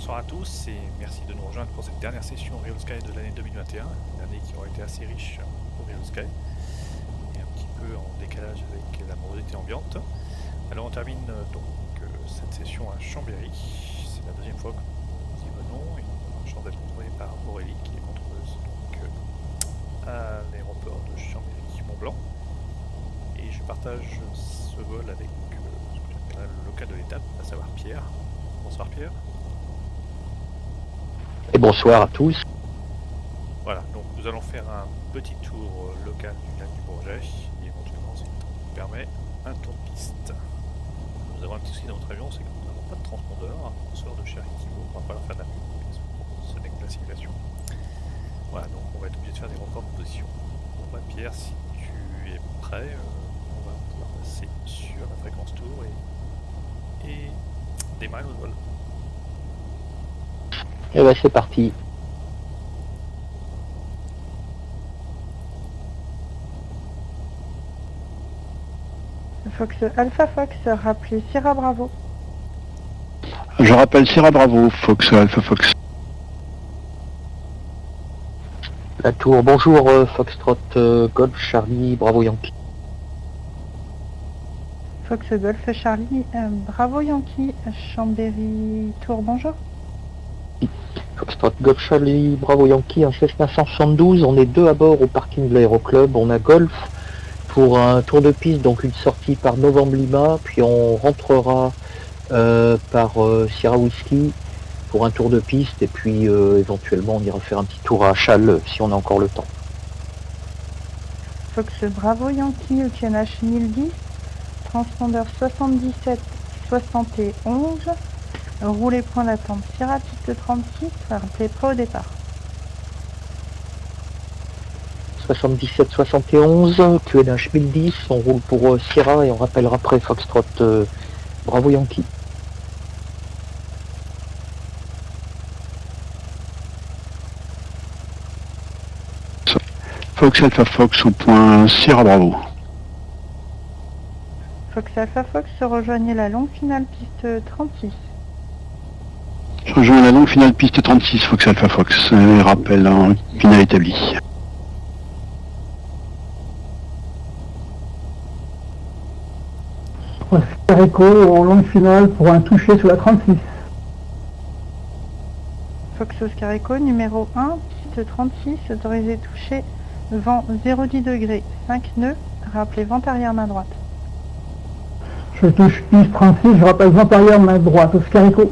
Bonsoir à tous et merci de nous rejoindre pour cette dernière session Real Sky de l'année 2021, une année qui aura été assez riche pour Real Sky et un petit peu en décalage avec la morosité ambiante. Alors on termine donc cette session à Chambéry, c'est la deuxième fois que nous y venons et nous avons la chance d'être retrouvés par Aurélie qui est contrôleuse donc, à l'aéroport de Chambéry-Mont-Blanc et je partage ce vol avec ce que j'appelle le local de l'étape, à savoir Pierre. Bonsoir Pierre. Et bonsoir à tous. Voilà, donc nous allons faire un petit tour local du lac du Bourget et éventuellement, si le temps nous permet, un tour de piste. Nous avons un petit souci dans notre avion, c'est que nous n'avons pas de transpondeur. On sort de Cher Equivo, on va pas leur faire de la pub, mais ce n'est que la simulation. Voilà, donc on va être obligé de faire des records de position. Bon bah Pierre, si tu es prêt, on va pouvoir passer sur la fréquence tour et démarrer notre vol. Et ben c'est parti. Fox Alpha Fox, rappelez Sierra Bravo. Je rappelle Sierra Bravo, Fox Alpha Fox. La tour, bonjour Foxtrot Golf Charlie Bravo Yankee. Fox Golf Charlie Bravo Yankee, Chambéry Tour, bonjour. Foxtrot Golf Charlie Bravo Yankee, un Cessna 172, on est deux à bord au parking de l'aéroclub, on a Golf pour un tour de piste, donc une sortie par Novembre Lima, puis on rentrera par Sierra Whiskey pour un tour de piste, et puis éventuellement on ira faire un petit tour à Châles si on a encore le temps. Fox Bravo Yankee, UTNH 1010, transpondeur 77 71, roulez point d'attente Sierra piste 36, rappelez prêt au départ. 77-71, QNH 1010, on roule pour Sierra et on rappellera après Foxtrot Bravo Yankee. Fox Alpha Fox au point Sierra Bravo. Fox Alpha Fox, rejoignez la longue finale piste 36. Je rejoins la longue finale piste 36, Fox Alpha Fox. Rappel en finale établi. Echo en longue finale pour un toucher sur la 36. Fox Oscar Echo numéro 1, piste 36, autorisé toucher, vent 0,10 degrés, 5 nœuds, rappelez vent arrière main droite. Je touche piste 36, je rappelle vent arrière main droite, Oscar Echo.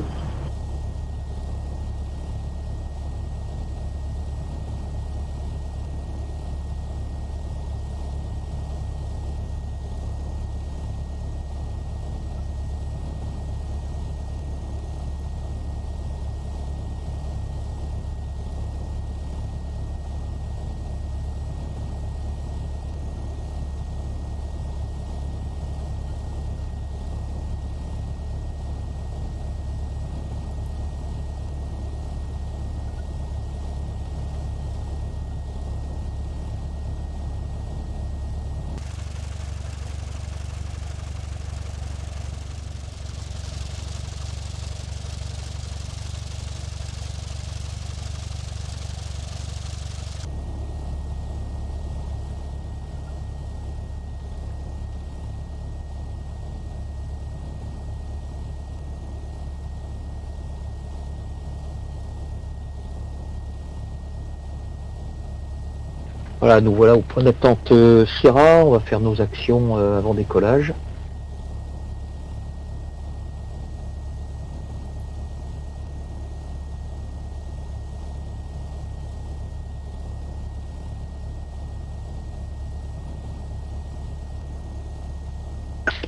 Voilà, nous voilà au point d'attente Sierra, on va faire nos actions avant décollage.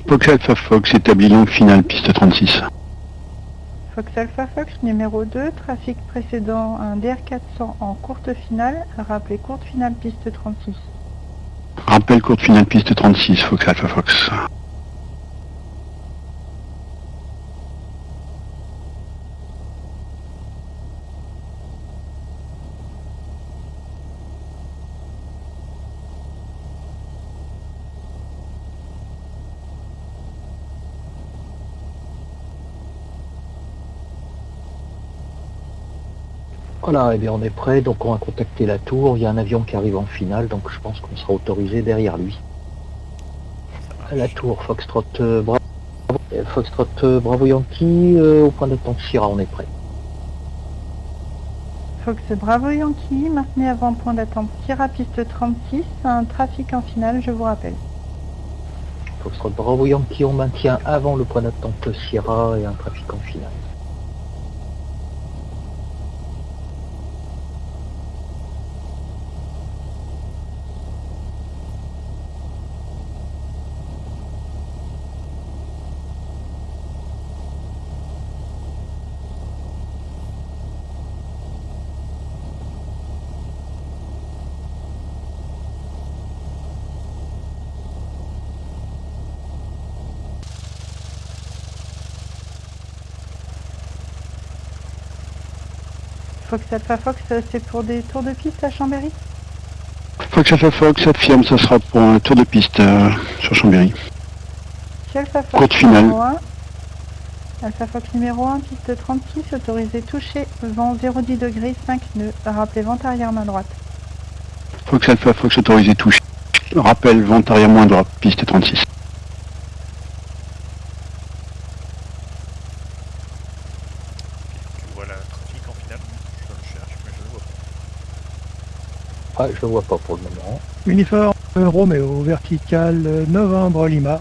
Fox Alpha Fox établi longue finale piste 36. Fox Alpha Fox numéro 2, trafic précédent un DR400 en courte finale, rappelez courte finale piste 36. Rappel courte finale piste 36, Fox Alpha Fox. Voilà, et bien on est prêt, donc on va contacter la tour. Il y a un avion qui arrive en finale, donc je pense qu'on sera autorisé derrière lui. Ça marche. À la tour, Foxtrot Bravo Yankee, au point d'attente Sierra, on est prêt. Fox Bravo Yankee, maintenez avant le point d'attente Sierra piste 36, un trafic en finale, je vous rappelle. Foxtrot Bravo Yankee, on maintient avant le point d'attente Sierra et un trafic en finale. Fox Alpha Fox, c'est pour des tours de piste à Chambéry? Fox Alpha Fox, affirme, ça sera pour un tour de piste sur Chambéry. Si Alpha Fox Côte finale. numéro 1, Alpha Fox numéro 1, piste 36, autorisé toucher, vent 0,10 degrés, 5 nœuds, rappelez vent arrière main droite. Fox Alpha Fox, autorisé touche. Rappel, vent arrière moins droite, piste 36. Voilà, trafic en finale. Je le cherche, mais je le vois pas. Ah, je le vois pas pour le moment. Uniforme Roméo, vertical Novembre Lima.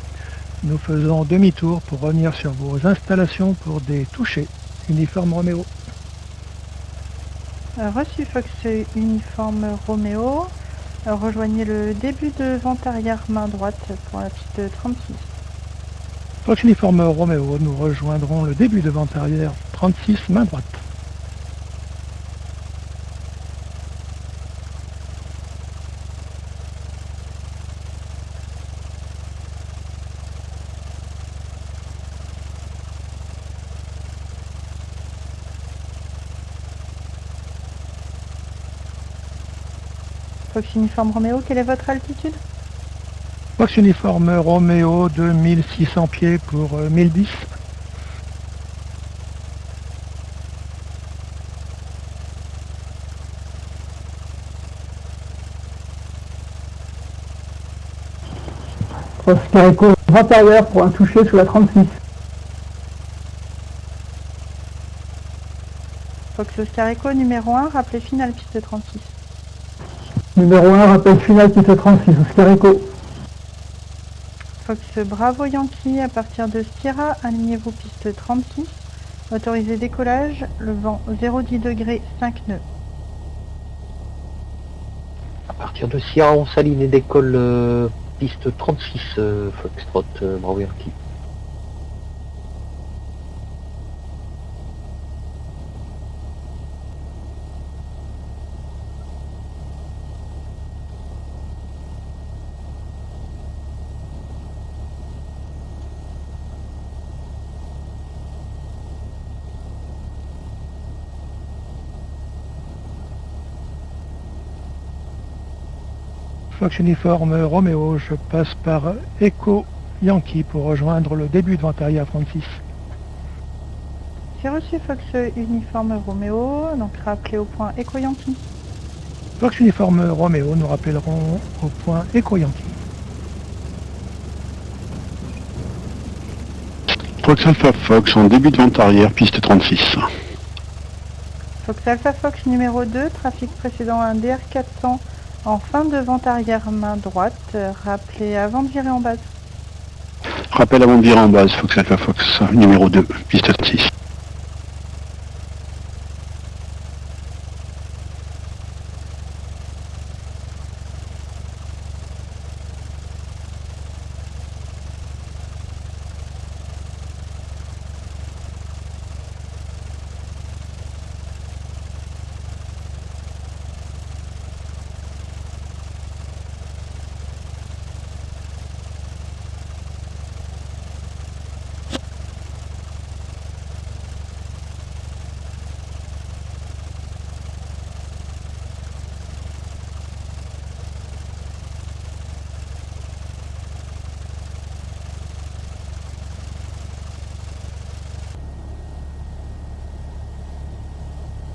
Nous faisons demi-tour pour revenir sur vos installations pour des touchés. Uniforme Roméo. Reçu Fox uniforme Roméo, rejoignez le début de vent arrière main droite pour la piste 36. Fox uniforme Roméo, nous rejoindrons le début de vente arrière 36, main droite. Fox uniforme Roméo, quelle est votre altitude? Fox uniforme Roméo, 2600 pieds pour 1010. Oscar Echo, vent arrière pour un toucher sous la 36. Fox Oscar Echo numéro 1, rappelez finale piste 36. Numéro 1, rappel final piste 36, Oscar Echo. Fox Bravo Yankee, à partir de Sierra, alignez-vous piste 36. Autorisé décollage, le vent 0,10 degrés, 5 nœuds. À partir de Sierra, on s'aligne et décolle piste 36, Foxtrot Bravo Yankee. Fox uniforme Roméo, je passe par Echo Yankee pour rejoindre le début de vente arrière 36. C'est reçu Fox uniforme Roméo, donc rappelez au point Echo Yankee. Fox uniforme Roméo, nous rappellerons au point Echo Yankee. Fox Alpha Fox, en début de vente arrière, piste 36. Fox Alpha Fox numéro 2, trafic précédent un DR400 en fin de vente arrière main droite, rappelez avant de virer en base. Rappel avant de virer en base, Fox Alpha Fox, numéro 2, piste 36.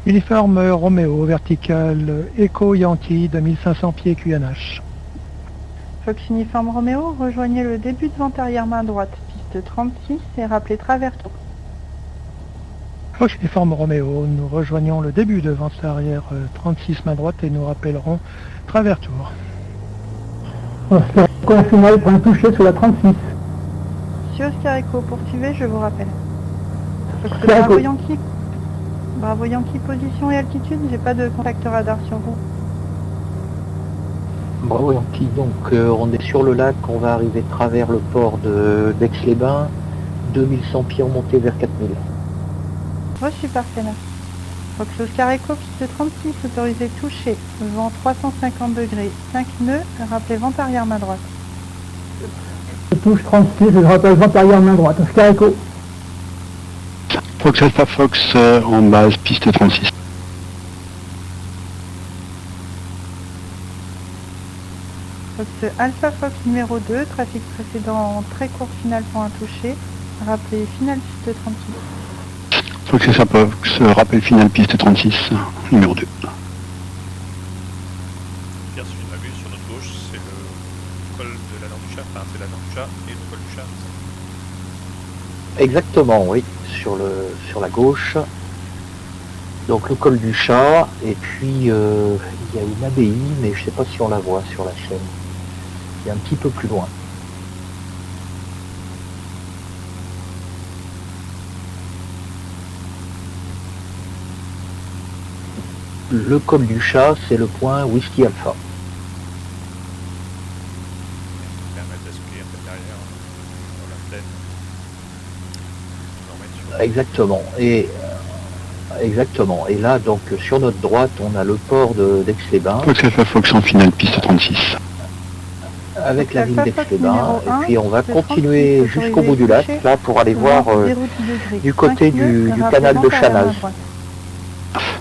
Uniforme Roméo, vertical Echo Yankee, 2500 pieds QNH. Fox Uniforme Roméo, rejoignez le début de vente arrière main droite, piste 36 et rappelez travers tour. Fox Uniforme Roméo, nous rejoignons le début de vente arrière 36 main droite et nous rappellerons travers tour. Oscar Echo en finale pour un toucher sur la 36. Monsieur Oscar Echo, poursuivez, je vous rappelle. Fox Oscar Bravo Echo. Yankee. Bravo Yankee, position et altitude, j'ai pas de contact radar sur vous. Bravo Yankee, donc on est sur le lac, on va arriver de travers le port d'Aix-les-Bains, 2100 pieds remontés vers 4000. Reçu par Sénat. Fox Oscar Echo, piste 36, autorisé toucher, vent 350 degrés, 5 nœuds, rappelez vente arrière main droite. Je touche 36 et je rappelle vente arrière main droite. Oscar Echo. Fox Alpha Fox en base, piste 36. Fox Alpha Fox numéro 2, trafic précédent très court final pour un toucher, rappelez finale piste 36. Fox Alpha Fox, rappel final, piste 36, numéro 2. Bien, si je m'abuse, sur notre gauche, c'est le col de la Nord du Chat, enfin c'est la Nord du Chat et le col du Chat. Exactement, oui, sur la gauche. Donc le col du Chat, et puis il y a une abbaye, mais je sais pas si on la voit sur la chaîne. C'est un petit peu plus loin. Le col du Chat, c'est le point Whisky Alpha. Ça permet de basculer un peu derrière, dans la plaine. Nous en mettre sur Exactement. Exactement. Et là, donc, sur notre droite, on a le port d'Aix-les-Bains, Fox Alpha Fox en finale, piste 36. avec la ville d'Aix-les-Bains. Numéro Et un, puis, on va le continuer 36 jusqu'au bout du lac, là, pour aller voir du côté du canal de Chanaz.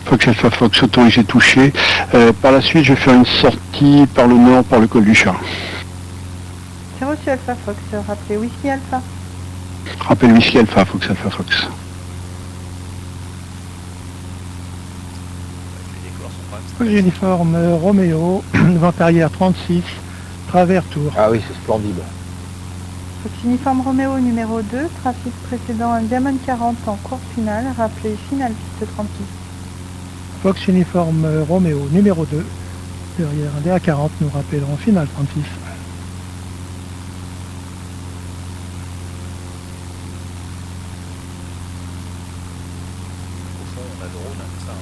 Fox Alpha Fox autorisé touché. Par la suite, je vais faire une sortie par le nord, par le col du Chat. C'est reçu Alpha Fox, rappelez Whisky Alpha. Rappel Whisky Alpha, Fox Alpha Fox. les décors sont quand même Fox Uniforme Roméo, vente arrière 36, travers tour. Ah oui, c'est splendide. Fox Uniforme Roméo numéro 2, trafic précédent Diamond 40 en course finale, rappelez finale piste 36. Fox Uniforme Roméo numéro 2, derrière un DA40, nous rappellerons finale 36. au fond, on a le Rhône, c'est ça.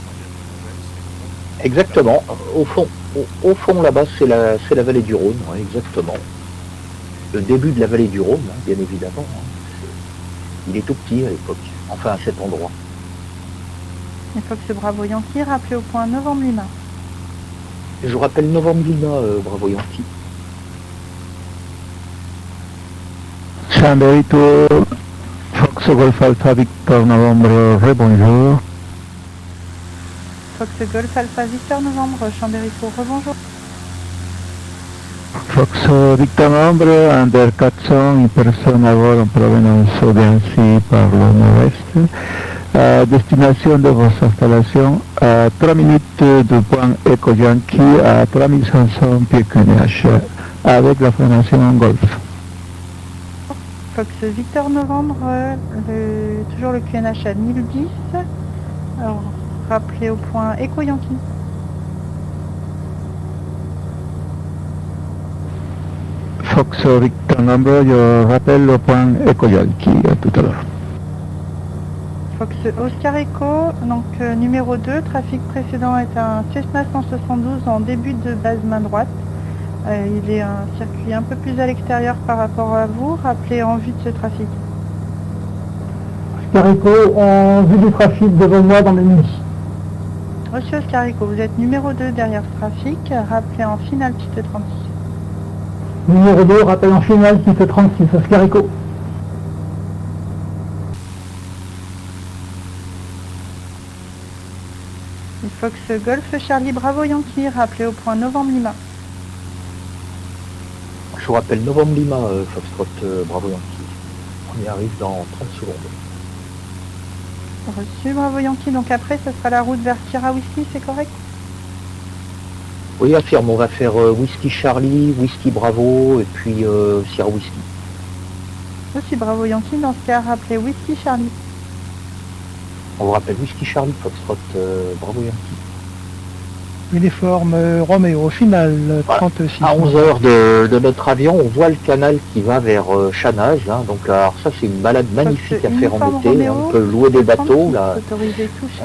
Quand il y a le Rhône, c'est le Rhône. Exactement. Au fond là-bas, c'est la vallée du Rhône, ouais, exactement. Le début de la vallée du Rhône, hein, bien évidemment. Hein. Il est tout petit à l'époque, enfin à cet endroit. Et Fox Bravo Yankee, rappelez au point Novembre Lima. Je vous rappelle Novembre Lima, Bravo Yankee. Chambéry Tour, Fox Golf Alpha Victor Novembre, rebonjour. Fox Golf Alpha Victor Novembre, Chambéry Tour, rebonjour. Fox Victor Novembre, under 400, personne à vol en provenance d'Annecy par le nord-est. Destination de vos installations à 3 minutes du point Echo Yankee à 3500 pieds QNH avec la formation en golf. Fox Victor Novembre, toujours le QNH à 1010. Alors, rappelez au point Echo Yankee. Fox Victor Novembre, je rappelle au point Echo Yankee à tout à l'heure. Fox Oscar Echo, donc numéro 2, trafic précédent est un Cessna 172 en début de base main droite. Il est un circuit un peu plus à l'extérieur par rapport à vous. Rappelez en vue de ce trafic. Oscar Echo, en vue du trafic devant moi dans les nuits. Reçu Oscar Echo, vous êtes numéro 2 derrière ce trafic. Rappelez en finale piste 36. Numéro 2, rappel en finale, piste 36, Oscar Echo. Et Fox Golf Charlie Bravo Yankee, rappelez au point Novembre Lima. Je vous rappelle Novembre Lima, Foxtrot Bravo Yankee. On y arrive dans 30 secondes. Reçu, Bravo Yankee. Donc après, ce sera la route vers Sierra Whisky, c'est correct? Oui, affirme, on va faire Whisky Charlie, Whisky Bravo et puis Sierra Whisky. Reçu, Bravo Yankee. Dans ce cas, rappelez Whisky Charlie. On vous rappelle Whisky Charlie, Foxtrot, Bravo Yankee. Uniforme Roméo, final Voilà. 36. À 11 heures de notre avion, on voit le canal qui va vers Chanage. Hein. Donc alors ça, c'est une balade magnifique à faire en été. Roméo, On peut louer des bateaux là, autorisé touché.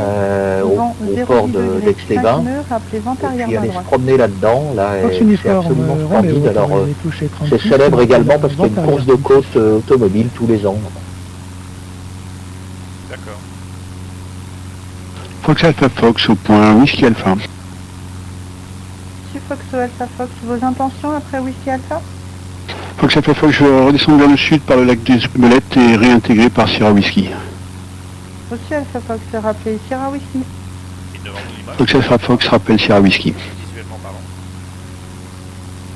au port d'Aix-les-Bains. Rappelez vent Et arrière puis main aller se droite. promener là-dedans. Là, Fox et c'est uniforme absolument Roméo, splendide. Alors autorisé touché 36. c'est célèbre également parce qu'il y a une course de côte automobile tous les ans. D'accord. Fox Alpha Fox au point Whisky Alpha. Reçu, Fox Alpha Fox. Vos intentions après Whisky Alpha? Fox Alpha Fox, je vais redescendre vers le sud par le lac des Belettes et réintégrer par Sierra Whisky. Reçu, Alpha Fox. Rappelez Sierra Whisky. Et devant l'image, Fox Alpha Fox rappelle Sierra Whisky. visuellement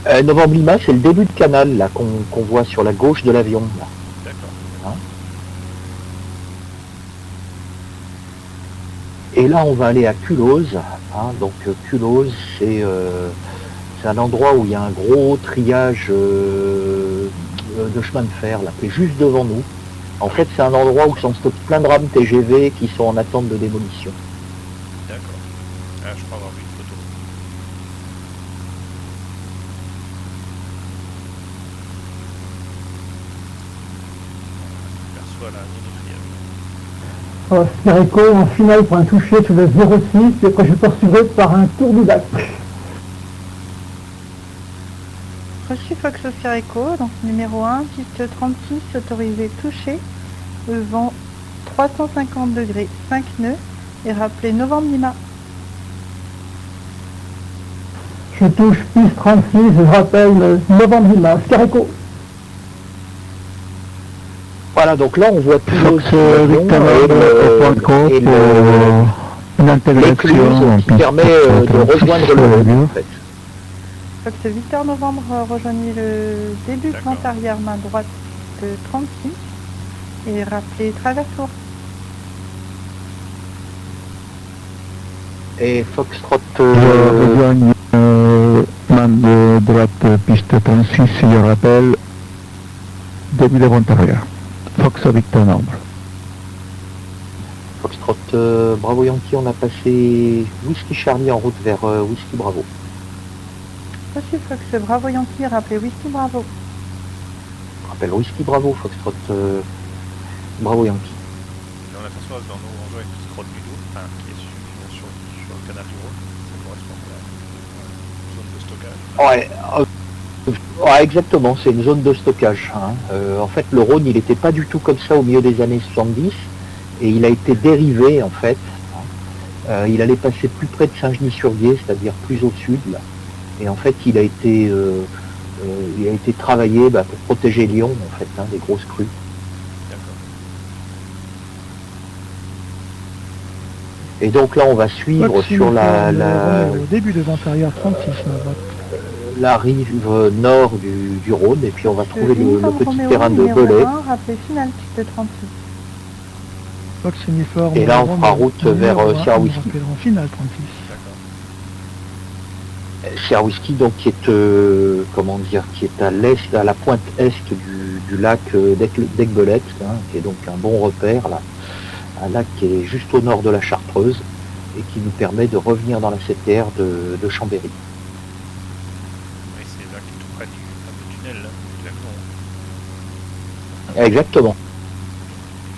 parlant. Novembre Lima, c'est le début de canal là qu'on voit sur la gauche de l'avion. Là. D'accord. Et là, on va aller à Culose. Hein. Donc Culose, c'est un endroit où il y a un gros triage de chemin de fer là, qui est juste devant nous. En fait, c'est un endroit où sont stockés plein de rames TGV qui sont en attente de démolition. D'accord. Ah, je crois avoir vu une photo. On perçoit la zone de triage. Sphérico, en finale pour un toucher sur le 06, et après je poursuivrai par un tour du lac. Reçu, Fox Sphérico. Donc numéro 1, piste 36, autorisé touché. Vent 350 degrés, 5 nœuds. Et rappelez Novembre Lima. Je touche piste 36, je rappelle Novembre Lima, Sphérico. Voilà, donc là, on voit Culose Fox sur l'avion, Victor au point de côte et pour une intégration en l'écluse qui piste permet de 36 rejoindre sur le le Rhône, lieu. en fait. Fox Victor Novembre, rejoignez le début de D'accord. vent arrière main droite de 36. Et rappelez traverse-tour. Et Foxtrot, Je rejoigne main de droite piste 36, je rappelle, début de vent arrière. Fox Victor Nombre. Foxtrot Bravo Yankee, on a passé Whisky Charlie en route vers Whisky Bravo. Reçu, Fox Bravo Yankee, rappelez Whisky Bravo. Je rappelle Whisky Bravo, Foxtrot Bravo Yankee. Et on aperçoit dans nos enjeux avec ce scroll du dos, enfin, qui est sur le canal du Rhône, ça correspond à la zone de stockage. Ouais, exactement, c'est une zone de stockage. Hein. En fait, le Rhône, il n'était pas du tout comme ça au milieu des années 70, et il a été dérivé, en fait. Il allait passer plus près de Saint-Genis-sur-Guiers, c'est-à-dire plus au sud, là. Et en fait, il a été travaillé pour protéger Lyon, en fait, hein, des grosses crues. D'accord. Et donc là, on va suivre Fox sur uniforme Roméo, début de vent arrière 36, ma droite. la rive nord du Rhône, et puis on va trouver le Uniforme petit Roméo, terrain de numéro Belay. 1, rappelez finale piste 36. Fox uniforme Et là, on fera Roméo, route vers numéro un, Sierra nous Whisky. rappellerons finale 36. D'accord. Sierra Whisky, donc qui est qui est à l'est, à la pointe est du lac d'Aiguebelette, hein, qui est donc un bon repère là, un lac qui est juste au nord de la Chartreuse et qui nous permet de revenir dans la CTR de Chambéry. Oui, c'est là qui est tout près du fameux tunnel, là, du lac Rhône. Exactement.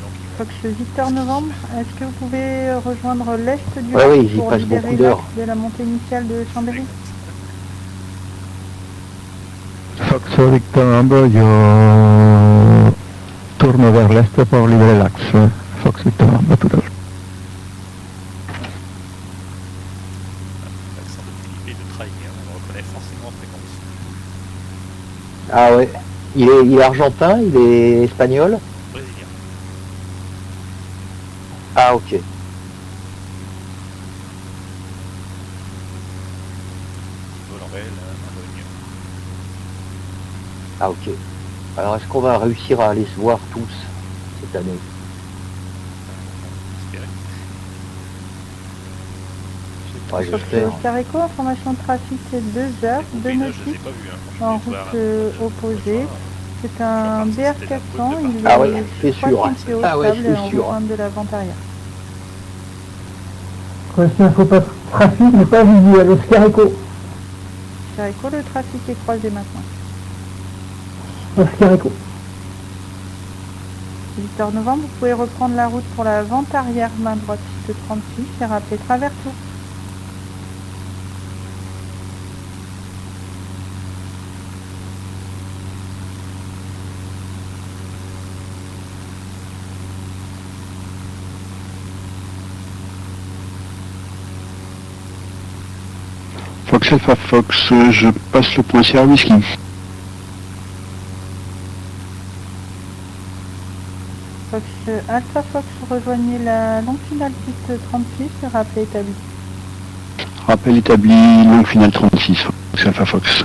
Donc, Fox Victor Novembre, est-ce que vous pouvez rejoindre l'est du Ouais, lac oui, ils y pour passent libérer beaucoup l'axe d'heures. de la montée initiale de Chambéry? Fox Victor Nombre, je tourne vers l'est pour libérer l'axe. Fox Victor Nombre, tout à l'heure. l'accent de Philippe et de Traillet, hein, on le reconnaît forcément en fréquence. Ah ouais. Il est argentin, il est espagnol. Brésilien. Ah ok. Vol en réel, un Boeing. Ah ok. Alors est-ce qu'on va réussir à aller se voir tous cette année? espérer. Ouais, Fox j'espère. Oscar Echo, information de trafic c'est 2 heures, 2 Je les nautiques ai pas vus, hein. en Franchement, route opposée. C'est un BR400, il est Ah ouais, c'est je crois sûr. qu'il est Ah ouais, stable c'est en sûr. rejointe de la vente arrière. Question info trafic n'est pas visuel. Oscar Echo. Oscar Echo, le trafic est croisé maintenant. Oscar Echo. Victor Novembre, vous pouvez reprendre la route pour la vente arrière, main droite, piste 36, et rappeler travers tour. Fox Alpha Fox, je passe le point Sierra Whisky. Fox Alpha Fox, rejoignez la longue finale piste 36, et rappelez établi. Rappel établi, longue finale 36, Fox Alpha Fox.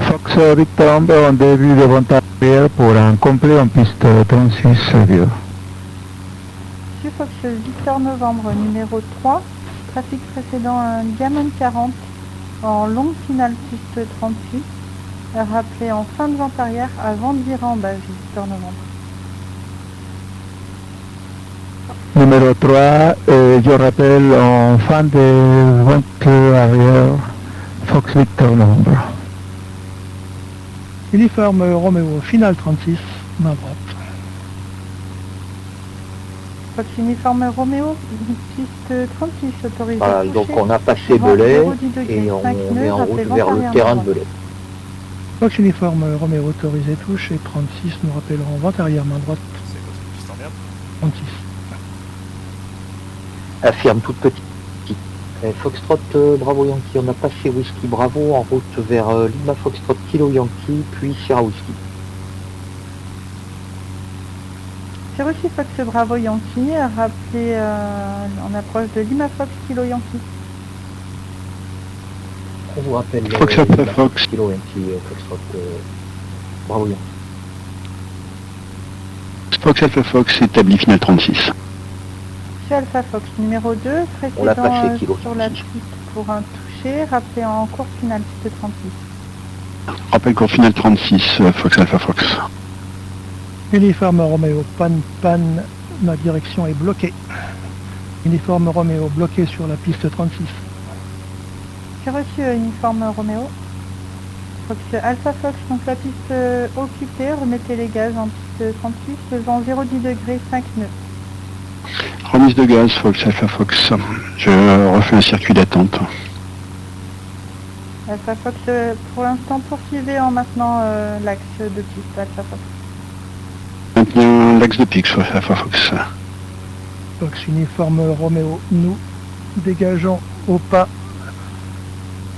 Fox Victor Hombre en début de vente arrière pour un complet en piste 36 vieux. Monsieur Fox Victor Novembre, numéro 3, trafic précédent un Gammon 40 en longue finale piste 36, rappelé en fin de vente arrière avant de virer en base, Victor Novembre. Numéro 3, je rappelle en fin de vente arrière, Fox Victor Nombre. Uniforme Roméo, finale 36, main droite. Fox uniforme Roméo, piste 36, autorisé. Voilà, donc on a passé Belay et on est en route vers le terrain de Belay. Fox uniforme Roméo autorisé touche et 36, nous rappellerons vente arrière, main droite, C'est quoi cette piste en merde? 36. Affirme toute petite. Foxtrot Bravo Yankee, on a passé Whisky Bravo en route vers Lima Foxtrot Kilo Yankee, puis Sierra Whisky. C'est reçu Fox Bravo Yankee, rappelé en approche de Lima Fox Kilo Yankee. On vous rappelle Fox Alpha Lima Fox. Kilo Yankee, Foxtrot Bravo Yankee. Fox Alpha Fox établi finale 36. Monsieur Alpha Fox numéro 2, On l'a précédent passé, Kilo sur la Yankee. piste pour un touché, rappelé en course finale piste 36. Rappel court finale 36, Fox Alpha Fox. Uniforme Roméo, panne, ma direction est bloquée. Uniforme Roméo bloqué sur la piste 36. C'est reçu uniforme Roméo. Fox Alpha Fox, donc la piste occupée, remettez les gaz en piste 36, faisant 0,10 degrés 5 nœuds. Remise de gaz, Fox Alpha Fox. Je refais un circuit d'attente. Alpha Fox, pour l'instant, poursuivez en maintenant l'axe de piste Alpha Fox. Maintenant l'axe de pique, Fox Alpha Fox. Fox uniforme Roméo, nous dégageons au pas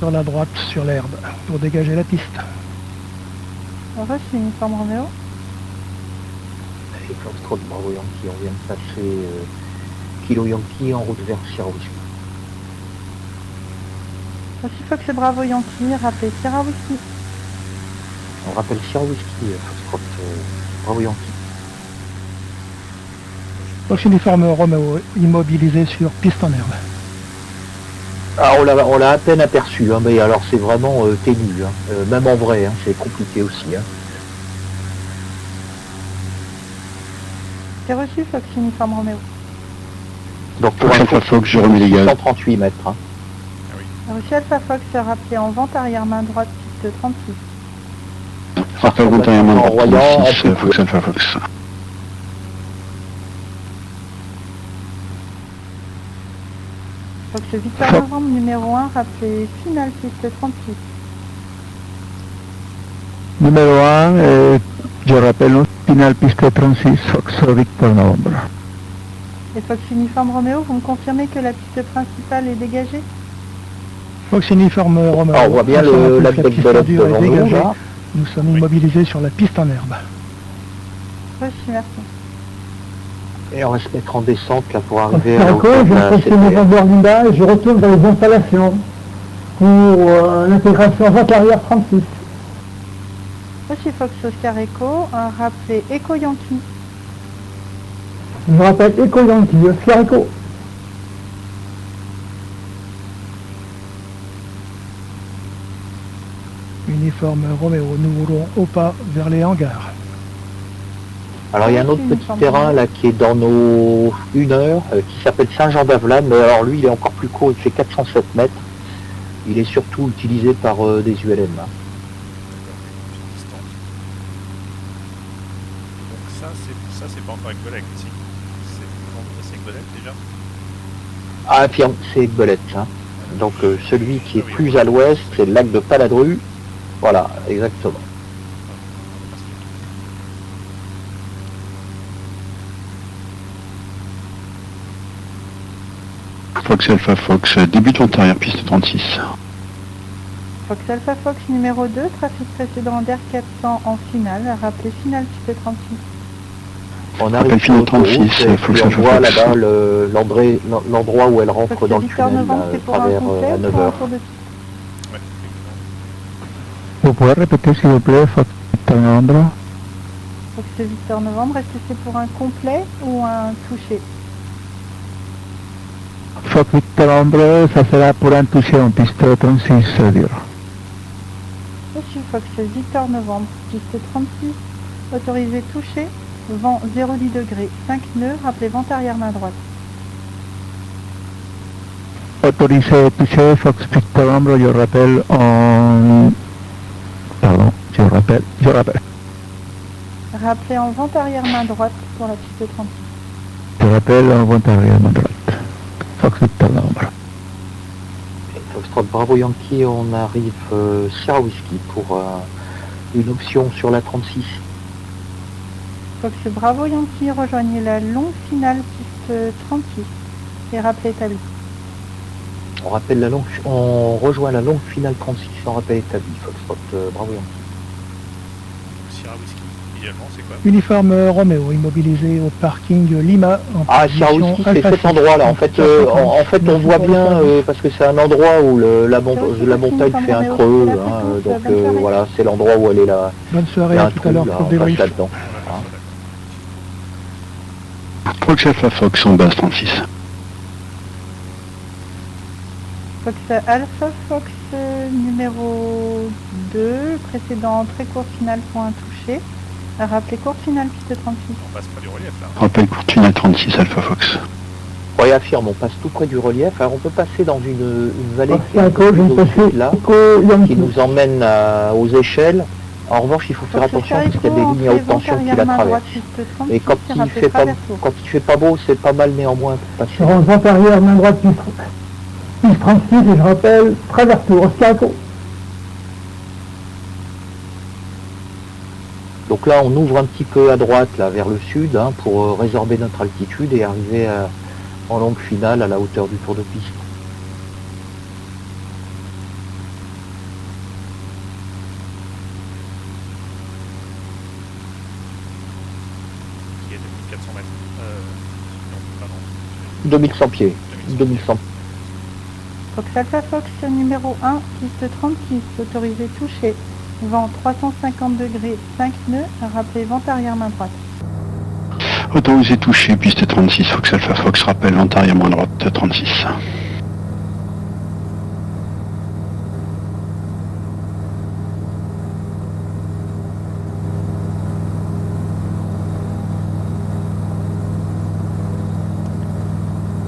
sur la droite sur l'herbe pour dégager la piste. Reçu uniforme Roméo. Et Foxtrot Bravo Yankee, on vient de passer Kilo Yankee en route vers Sierra Whisky. Reçu Fox Bravo Yankee, rappelez Sierra Whisky. On rappelle Sierra Whisky, Foxtrot Bravo Yankee. Fox uniforme Roméo immobilisé sur piste en herbe. Ah, on l'a à peine aperçu, hein, mais alors c'est vraiment ténu, hein. Même en vrai, hein, c'est compliqué aussi. Hein. C'est reçu Fox uniforme Roméo. Donc pour Fox un Alpha Fox, je remets les gaz. 138 mètres. Hein. Reçu Alpha Fox, rappelé en vente arrière main droite piste 36. Rappel montagne main En droite royant, 36, en Fox Alpha Fox. Fox Victor Novembre numéro 1, rappelé finale piste 36. Numéro 1, je rappelle finale piste 36, Fox Victor Nombre. Et Fox uniforme Roméo, vous me confirmez que la piste principale est dégagée? Fox uniforme Roméo. Ah, on voit bien la piste bête belette dure est devant nous, dégagée. là. Nous sommes immobilisés sur la piste en herbe. Reçu, merci. Et on va se mettre en descente là pour arriver à Oscar la Echo, hauteur de je la passe CPR. Novembre Linda et je retourne dans les installations pour l'intégration vente arrière 36. Reçu Fox Oscar Echo, un rappelé Echo Yankee. Je rappelle Echo Yankee, Oscar Echo. Uniforme Roméo, nous roulons au pas vers les hangars. Alors il y a un autre petit terrain là qui est dans nos 1 heure, qui s'appelle Saint-Jean-d'Avelane, mais alors lui il est encore plus court, il fait 407 mètres. Il est surtout utilisé par des ULM. Hein. Donc ça c'est pas encore avec Golec ici. C'est Golec déjà. Ah, affirme, c'est Belette. Hein. Donc celui qui est plus à l'ouest, c'est le lac de Paladru. Voilà, exactement. Fox Alpha Fox, débute antérieur, piste 36. Fox Alpha Fox numéro 2, trafic précédent d'Air 400 en finale, rappelez finale piste 36. On Rappel arrive sur final 36, l'autoroute et Fox puis on Alpha voit Fox. là-bas l'endroit où elle rentre Fox dans le Victor tunnel, Novembre, là, c'est à pour un travers complet à ou 9 pour un heures. tour de piste? Ouais, effectivement. Vous pouvez répéter s'il vous plaît, Fox Victor Novembre. Fox Victor Novembre, est-ce que c'est pour un complet ou un touché? Fox Victor Novembre, ça sera pour un touché en piste 36, dire. Monsieur Fox Victor Novembre, piste 36, autorisé touché, vent 0,10 degrés, 5 nœuds, rappelez vent arrière main droite. Autorisé touché, Fox Victor Novembre, je rappelle en... Pardon, je rappelle. Rappelez en vent arrière main droite pour la piste 36. Je rappelle en vent arrière main droite. Fox Victor Novembre. Foxtrot Bravo Yankee, on arrive Sierra Whisky pour une option sur la 36. Fox Bravo Yankee, rejoignez la longue finale piste 36 et rappelez établi. On rejoint la longue finale 36 en rappel établi. Foxtrot Bravo Yankee. Sierra Whisky, idéalement c'est quoi? Uniforme Roméo, immobilisé au parking Lima. En Ah, Sierra position Whisky, c'est Alpha cet 6. endroit-là. En fait, on voit bien parce que c'est un endroit où la montagne fait un creux. Hein, donc voilà, c'est l'endroit où elle est là. Bonne Il y soirée, a à un tout trou à l'heure là, pour on débrief. passe là-dedans. Hein. Fox Alpha Fox, en base 36. Fox Alpha Fox numéro 2, précédent très court finale pour un touché. Rappelez court finale piste 36. On passe pas du relief là. Rappel courte finale 36, Alpha Fox. Oui, affirme, on passe tout près du relief. Alors on peut passer dans une vallée qui est Oscar un Echo, peu je plus vais au passer sud, là, Echo qui Yankee. nous emmène aux échelles. En revanche, il faut faire Fox attention parce qu'il y a des Oscar lignes à Echo, haute tension entrée qui vent la arrière main droite traversent. piste 36 Et quand et il rappelez fait pas, traverse-tour. quand il fait pas beau, c'est pas mal néanmoins pour Je passer. rentre vent arrière main droite piste 36 et je rappelle travers tour, Oscar Echo. Donc là, on ouvre un petit peu à droite, là, vers le sud, hein, pour résorber notre altitude et arriver en longue finale à la hauteur du tour de piste. Qui est 2400 mètres. Non, pardon. 2100 pieds. 2100. Fox Alpha Fox numéro 1, piste 36, autorisé touché. Vent 350 degrés, 5 nœuds, rappelez vent arrière main droite. Autorisé touché, piste 36, Fox Alpha Fox, rappel vent arrière main droite 36.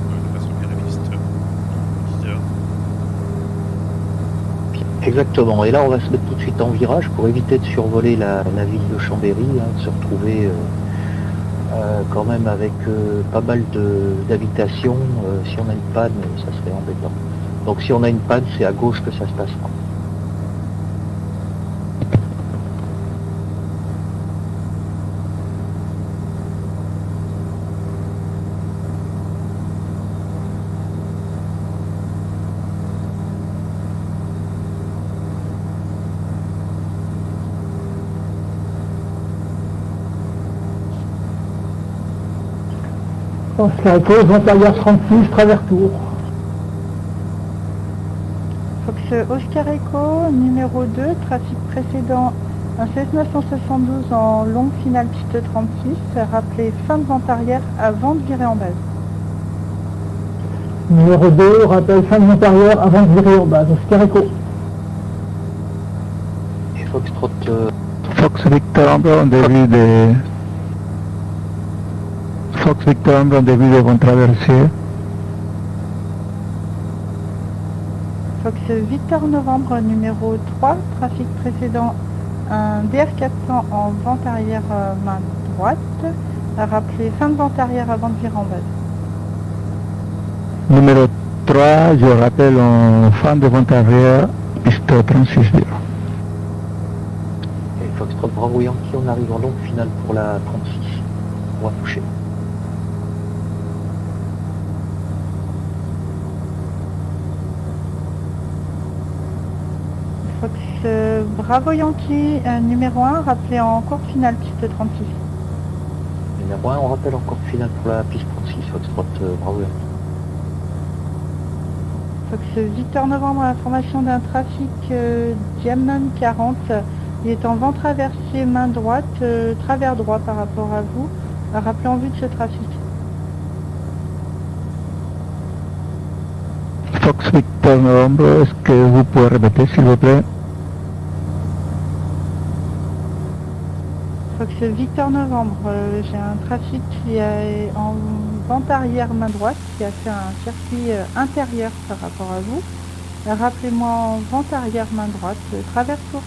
On passe au la piste 10 heures. Exactement. Et là, on va se mettre tout de suite en virage pour éviter de survoler la ville de Chambéry, hein, de se retrouver quand même avec pas mal d'habitations. Si on a une panne, ça serait embêtant. Donc si on a une panne, c'est à gauche que ça se passera. Oscar Echo, vent arrière 36, travers tour. Fox Oscar Echo numéro 2, trafic précédent Un Cessna 172 en longue finale piste 36, rappelez fin de vente arrière avant de virer en base. Numéro 2, rappel fin de vente arrière avant de virer en base. Oscar Echo. Et Foxtrot, Fox Victor Ambre en début de... Fox Victor Ambre en début de bonne traversée. Fox Victor Novembre numéro 3, trafic précédent, un DF400 en vente arrière main droite, rappelez fin de vente arrière avant de virer en base. Numéro 3, je rappelle en fin de vente arrière, piste 36 0. et Foxtrot Bravo Yankee, on arrive en longue finale pour la 36. On va toucher. Fox Bravo Yankee numéro 1, rappelez en courte finale piste 36. Numéro 1, on rappelle encore finale pour la piste 36, Foxtrot Bravo Yankee. Fox Victor Novembre à la formation d'un trafic Diamond 40. Il est en vent traversée main droite, travers droit par rapport à vous. Rappelez en vue de ce trafic. Fox Victor Novembre, est-ce que vous pouvez répéter s'il vous plaît? Fox Victor Novembre, j'ai un trafic qui est en vente arrière main droite, qui a fait un circuit intérieur par rapport à vous. Rappelez-moi en vente arrière main droite, travers tour.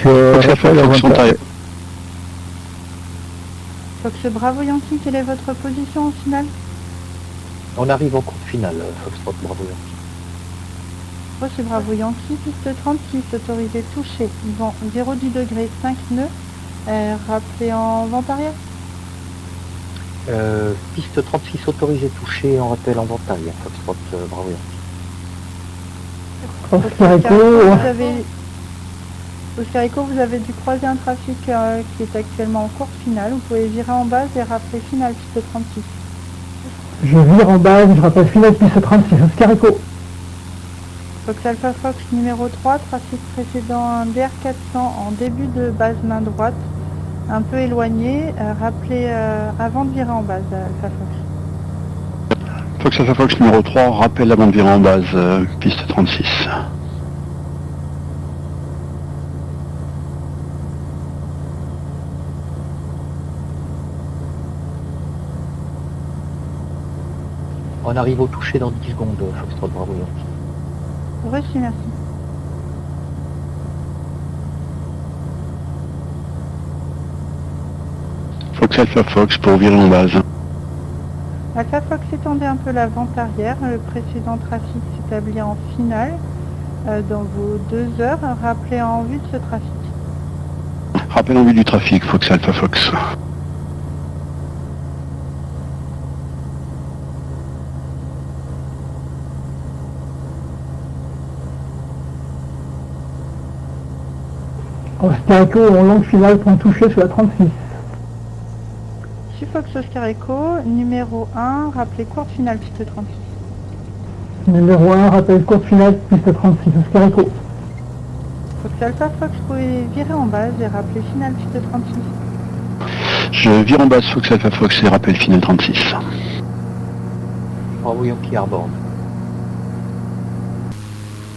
Je rappelle en vente arrière. Fox Bravo Yankee, quelle est votre position au final? On arrive en courte finale, Foxtrot Bravo Yankee. Voici Bravo Yankee, piste 36, autorisé touché, vent 0,10 degrés, 5 nœuds, rappelez en vente arrière. Piste 36 autorisé touché, on rappelle en vente arrière, Foxtrot Bravo Yankee. Oscar Echo. Oscar Echo, vous avez dû croiser un trafic qui est actuellement en courte finale. Vous pouvez virer en base et rappeler finale piste 36. Je vire en base, je rappelle finale piste 36. Oscar Echo. Fox Alpha Fox numéro 3, trafic précédent un DR400 en début de base main droite, un peu éloigné. Rappelez avant de virer en base, Alpha Fox. Fox Alpha Fox numéro 3, rappel avant de virer en base, piste 36. On arrive au toucher dans 10 secondes, Foxtrot Bravo Yankee. Reçu, merci. Fox Alpha Fox pour virer en base. Alpha Fox, étendez un peu la vente arrière. Le précédent trafic s'établit en finale dans vos 2 heures. Rappelez en vue de ce trafic. Rappel en vue du trafic, Fox Alpha Fox. Oscar Echo en longue finale pour toucher sur la 36. Fox Oscar Echo, numéro 1, rappelez courte finale piste 36. Numéro 1, rappel courte finale piste 36. Oscar Echo. Fox Alpha Fox, vous pouvez virer en base et rappeler finale piste 36. Je vire en base Fox Alpha Fox et rappel final 36. Bravo Yankee Airborne.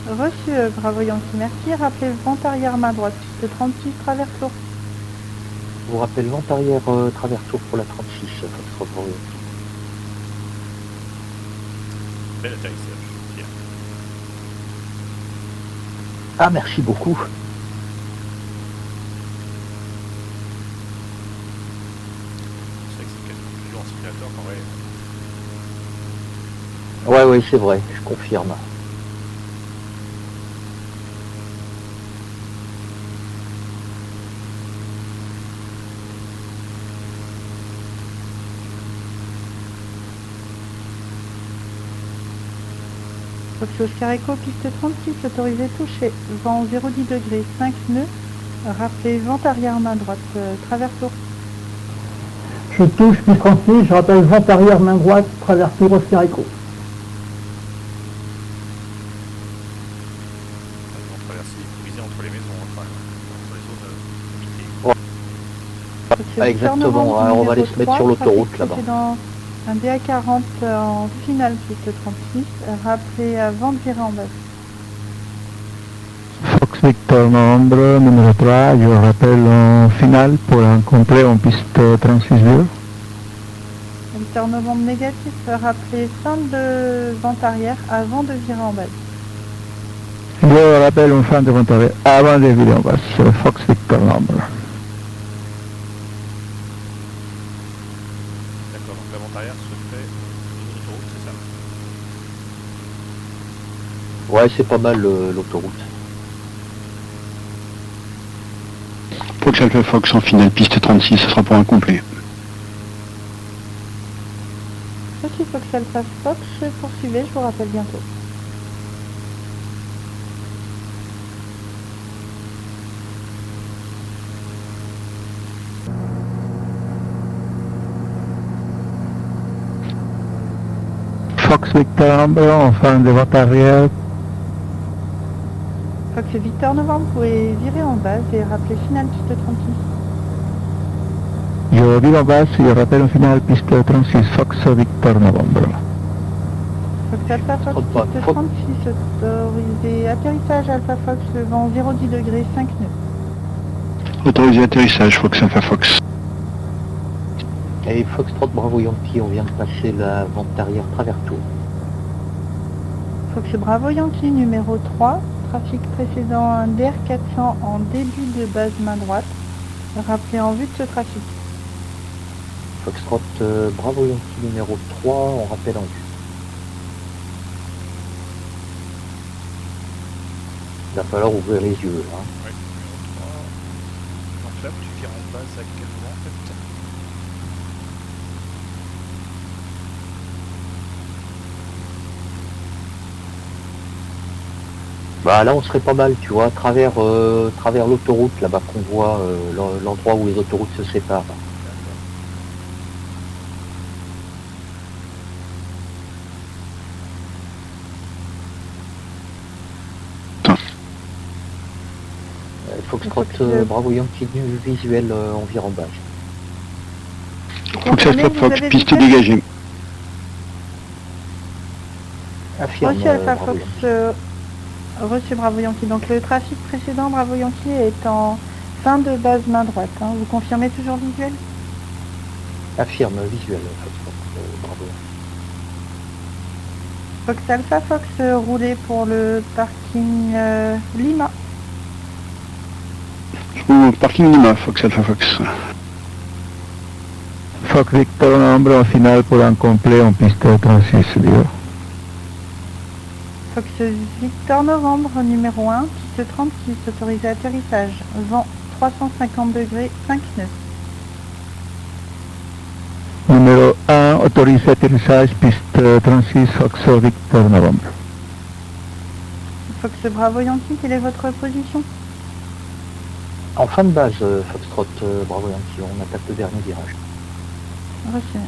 Reçu, Bravo Yankee, merci. Rappelez vente arrière main droite, piste 36, travers tour. Je vous rappelle vente arrière travers tour pour la 36, Foxtrot Bravo Yankee. Bel atterrissage, Pierre. Ah, merci beaucoup. C'est vrai que c'est quasiment plus dur en simulateur qu'en réel. Ouais, c'est vrai, je confirme. Fox Oscar Echo, piste 36, autorisé touché. Vent 0,10 degrés, 5 nœuds. Rappelez vente arrière main droite, travers tour. Je touche piste 36, je rappelle vente arrière main droite, travers tour Oscar Echo. En traversée. C'est Victor exactement, Novembre, hein, on va numéro aller se mettre 3, sur l'autoroute trafic là-bas. précédent, un DA40 en finale piste 36, rappelez avant de virer en base. Fox Victor Novembre, numéro 3, je rappelle en finale pour un complet en piste 36 2. Victor Novembre négatif, rappelez fin de vente arrière avant de virer en base. Je rappelle en fin de vente arrière avant de virer en base. Fox Victor Novembre. D'accord, donc la vente arrière se fait sur l'autoroute, c'est ça? Ouais, c'est pas mal l'autoroute. Fox Alpha Fox en finale piste 36, ce sera pour un complet. Ceci Fox Alpha Fox, poursuivez, je vous rappelle bientôt. Fox Victor Novembre en fin de vente arrière. Fox Victor Novembre, vous pouvez virer en base et rappeler finale piste 36. Je vire en base et je rappelle en finale piste 36. Fox Victor Novembre. Fox Alpha Fox piste 36, autorisé atterrissage Alpha Fox, le vent 0,10 degrés, 5 nœuds. Autorisé atterrissage Fox Alpha Fox. Et Foxtrot Bravo Yankee, on vient de passer la vente arrière travers tour. Fox Bravo Yankee numéro 3, trafic précédent un DR400 en début de base main droite, rappelez en vue de ce trafic. Foxtrot Bravo Yankee numéro 3, on rappelle en vue. Il va falloir ouvrir les yeux là. Oui, numéro 3. Donc là, tu vires en base à quel moment en fait? Bah là on serait pas mal, tu vois, à travers l'autoroute là-bas qu'on voit l'endroit où les autoroutes se séparent. Foxtrot Bravo Yankee visuel en vire en base. Fox Alpha Fox, piste dégagée. Affirme Reçu Alpha Bravo Fox, Yankee. reçu Bravo Yankee. Donc le trafic précédent Bravo Yankee est en fin de base main droite. Hein. Vous confirmez toujours visuel? Affirme visuel Foxtrot Bravo Yankee. Fox Alpha Fox, roulé pour le parking Lima. Au parking Lima, Fox Alpha Fox. Fox Victor Novembre en finale pour un complet en piste 36 2. Fox Victor Novembre numéro 1, piste 36, autorisé atterrissage. Vent 350 degrés, 5 nœuds. Numéro 1, autorisé atterrissage piste 36 Fox Victor Novembre. Fox Bravo Yankee, quelle est votre position? En fin de base Foxtrot Bravo Yankee, on attaque le dernier virage. Reçu.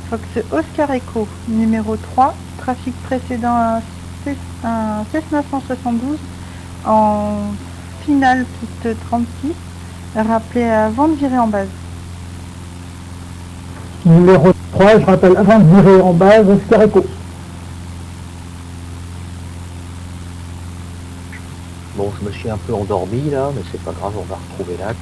Fox Oscar Echo numéro 3, trafic précédent un Cessna 172 en finale piste 36, rappelez avant de virer en base. Numéro 3, je rappelle avant de virer en base, Oscar Echo. Bon, je me suis un peu endormi là, mais c'est pas grave, on va retrouver l'axe.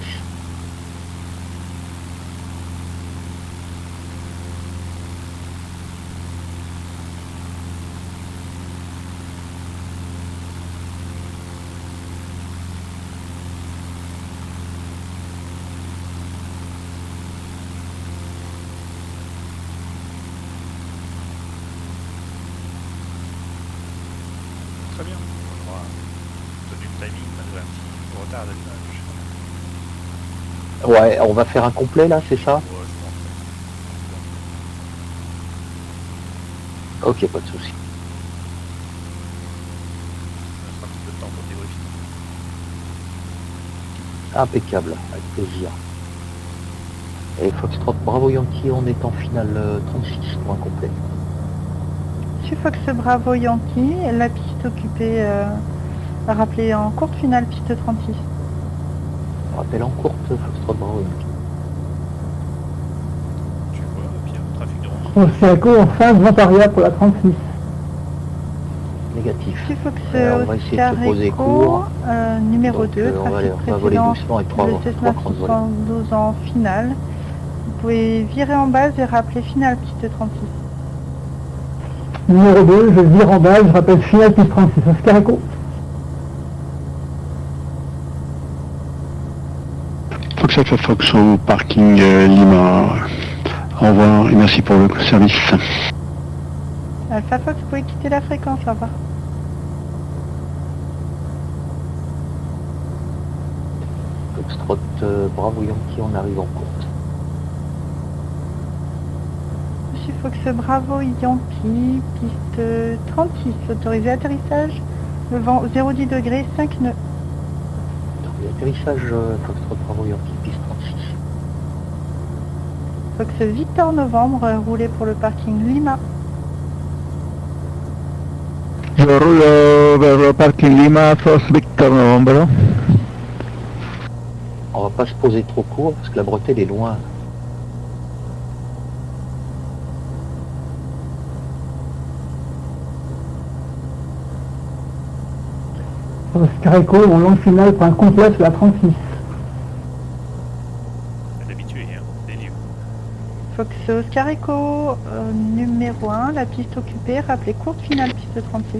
Très bien. On aura tenu le timing malgré un petit retard d'allumage. Ouais, on va faire un complet là, c'est ça? Ouais, je pense. Ok, pas de souci. Ça sera un petit peu de temps pour débriefer. Impeccable, avec plaisir. Et Foxtrot Bravo Yankee, on est en finale 36 pour un complet. Sur Fox Bravo Yankee, la piste occupée, rappelez en courte finale piste 36. On rappelle en courte Foxtrot Bravo Yankee. Oscar Echo en face, vent arrière pour la 36. Négatif. Sufox On va essayer de Oscar se poser Echo, court. numéro Donc, 2, on va trafic voler précédent, doucement et le 3 Cessna grandes volées. 72 en finale. Vous pouvez virer en base et rappeler finale piste 36. Numéro 2, je vire en bas, je rappelle finale piste 36. Oscar Echo. Fox Alpha Fox au parking Lima. Au revoir et merci pour le service. Alpha Fox, vous pouvez quitter la fréquence, au revoir. Foxtrot Bravo Yankee, on arrive en course. Sufox Bravo Yankee, piste 36, autorisé atterrissage, le vent 0,10 degrés, 5 nœuds. Atterrissage Foxtrot Bravo Yankee, piste 36. Fox Victor Novembre, roulé pour le parking Lima. Je roule vers le parking Lima, Fox Victor Novembre. On va pas se poser trop court parce que la bretelle est loin. Oscar Echo en longue finale pour un complet sur la 36. L'habitué, hein, des livres. Fox Oscar Echo, numéro 1, la piste occupée, rappelez courte finale piste 36.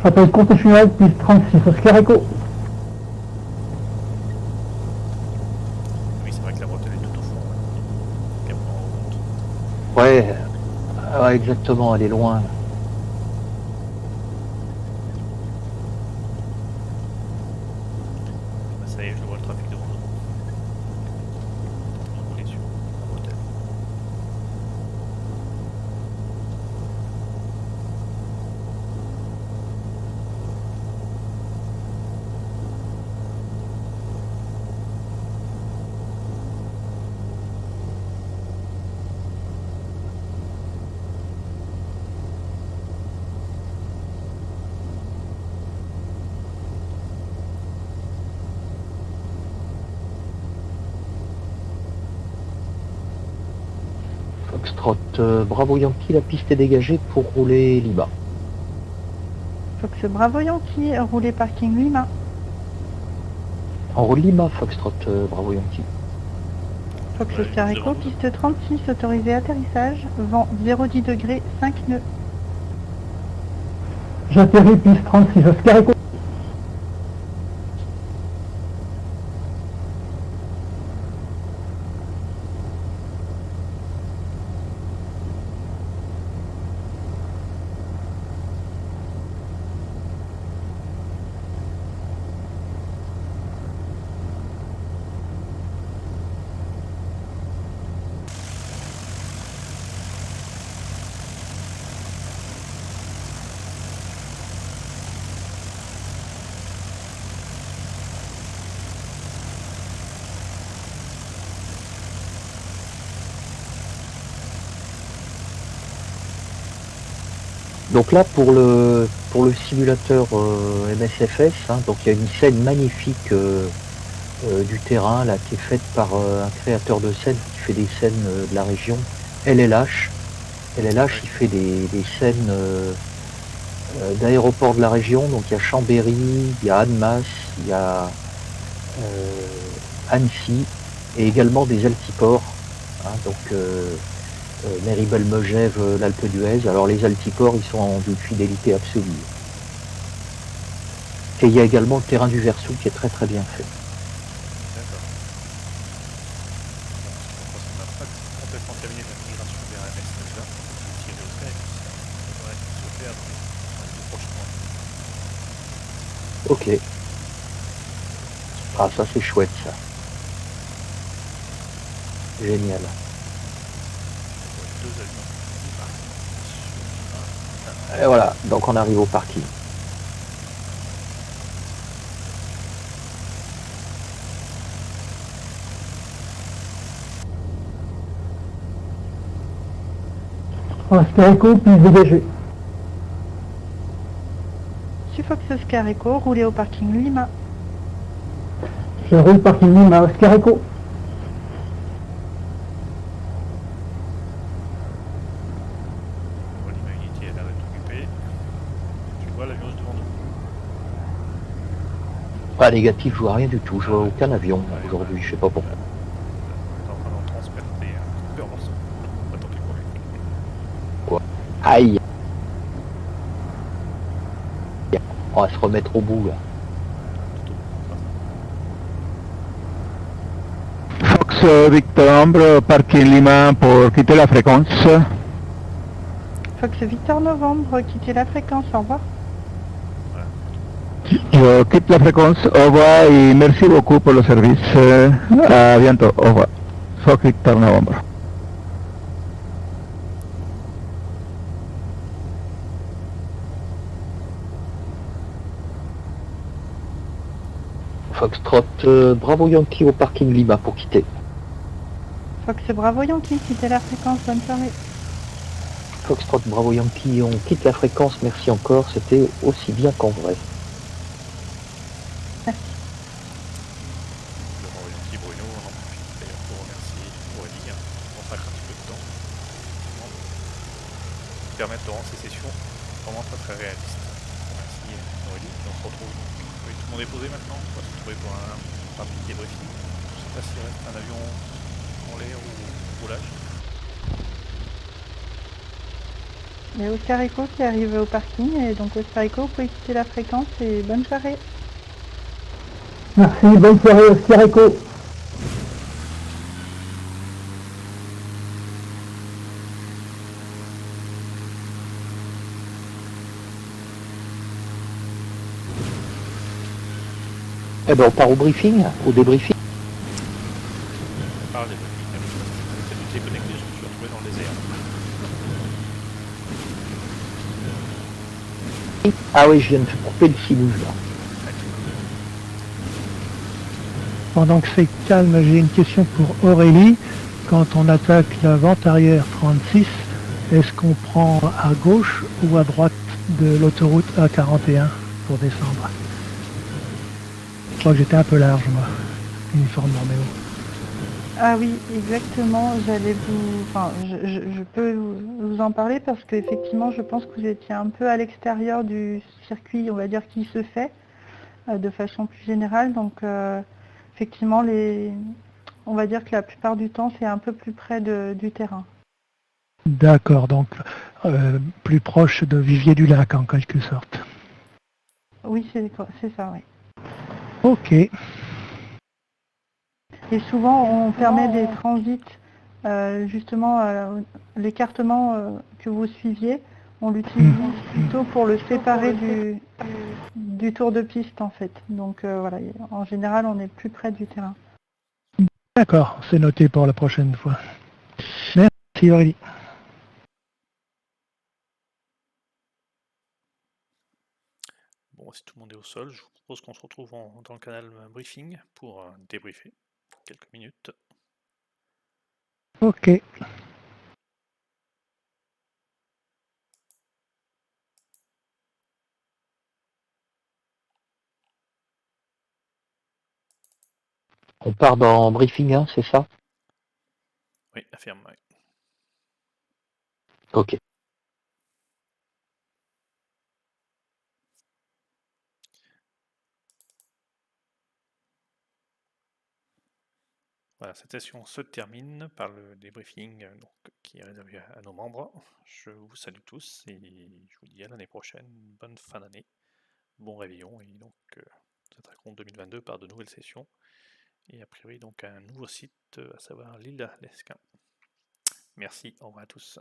Rappelle courte finale piste 36. Oscar Echo. Oui, c'est vrai que la bretelle est tout au fond. Cap en route. Ouais, ouais, exactement, elle est loin. Bah, ça y est, je vois le trafic devant nous. On roule sur la bretelle. Foxtrot Bravo Yankee, la piste est dégagée pour rouler Lima. Fox Bravo Yankee, roulé parking Lima. On roule Lima, Foxtrot Bravo Yankee. Fox Ouais, Oscar Echo, devant. piste 36, autorisé atterrissage, vent 0,10 degrés, 5 nœuds. J'atterris piste 36. Oscar Echo. Donc là pour le simulateur MSFS, hein, donc il y a une scène magnifique du terrain là qui est faite par un créateur de scènes qui fait des scènes de la région, LLH. LLH il fait des scènes d'aéroports de la région, donc il y a Chambéry, il y a Annemasse, il y a Annecy et également des altiports, hein, donc Méribel-Megève, l'Alpe d'Huez. Alors les altiports, ils sont d'une fidélité absolue. Et il y a également le terrain du Versou qui est très très bien fait. D'accord. Donc, on n'a pas complètement terminé la migration vers MS là. On va tirer au Sky. Ça devrait se faire dans les 2 prochains mois. Ok. Ah ça c'est chouette ça. Génial. 2 avions qui partent. Et voilà, donc on arrive au parking. Oscar Echo, piste dégagée. Sufox Oscar Echo, roulé au parking Lima. Je roule parking Lima. Oscar Echo. Pas négatif, je vois rien du tout. Je vois aucun avion aujourd'hui, je sais pas pourquoi. On est en train d'en transmettre des morceaux. Attends, tu crois. Aïe. On va se remettre au bout là. Fox Victor Ombre, parking Lima pour quitter la fréquence. Fox Victor Novembre, quittez la fréquence, au revoir. Je quitte la fréquence, au revoir et merci beaucoup pour le service. À bientôt, au revoir. Fox Victor Novembre. Foxtrot, Bravo Yankee au parking Lima pour quitter. Fox Bravo Yankee, quittez la fréquence, bonne soirée. Foxtrot, Bravo Yankee, on quitte la fréquence, merci encore, c'était aussi bien qu'en vrai. Le Yankee Bruno, on en profite d'ailleurs pour remercier Aurélie, on consacre un petit peu de temps pour permettre de rendre ces sessions vraiment très très réalistes. Merci Aurélie, et on se retrouve. Oui, tout le monde est posé maintenant, on va se retrouver pour un rapide débriefing. Je ne sais pas s'il reste un avion en l'air ou au roulage. Il y a Oscar Echo qui arrive au parking, et donc Oscar Echo, vous pouvez quitter la fréquence et bonne soirée. Merci, bonne soirée, Oscar Echo. Eh ben on part au briefing, au débriefing. On parle des briefings, c'est du déconnecté, je me suis retrouvé dans le désert. Ah oui, je viens de couper le silouge là. Pendant que c'est calme, j'ai une question pour Aurélie. Quand on attaque la vente arrière 36, est-ce qu'on prend à gauche ou à droite de l'autoroute A41 pour descendre? Je crois que j'étais un peu large, moi, uniforme Roméo. Ah oui, exactement, j'allais vous... Enfin, je peux vous en parler parce qu'effectivement, je pense que vous étiez un peu à l'extérieur du circuit, on va dire, qui se fait, de façon plus générale. Donc, effectivement, on va dire que la plupart du temps, c'est un peu plus près du terrain. D'accord, donc plus proche de Vivier du Lac en quelque sorte. Oui, c'est ça, oui. Ok, Et souvent, on permet des transits, justement, l'écartement que vous suiviez, on l'utilise plutôt pour le séparer du tour de piste, en fait. Donc voilà, en général, on est plus près du terrain. d'accord, c'est noté pour la prochaine fois. Merci Aurélie. Bon, si tout le monde est au sol, je vous propose qu'on se retrouve dans le canal briefing pour débriefer quelques minutes. Ok. On part dans briefing 1, c'est ça? Oui, affirme, oui. Ok. Voilà, cette session se termine par le débriefing qui est réservé à nos membres. Je vous salue tous et je vous dis à l'année prochaine. Bonne fin d'année, bon réveillon et donc vous êtes en 2022 par de nouvelles sessions et a priori donc un nouveau site, à savoir l'île d'Esquin. Merci, au revoir à tous.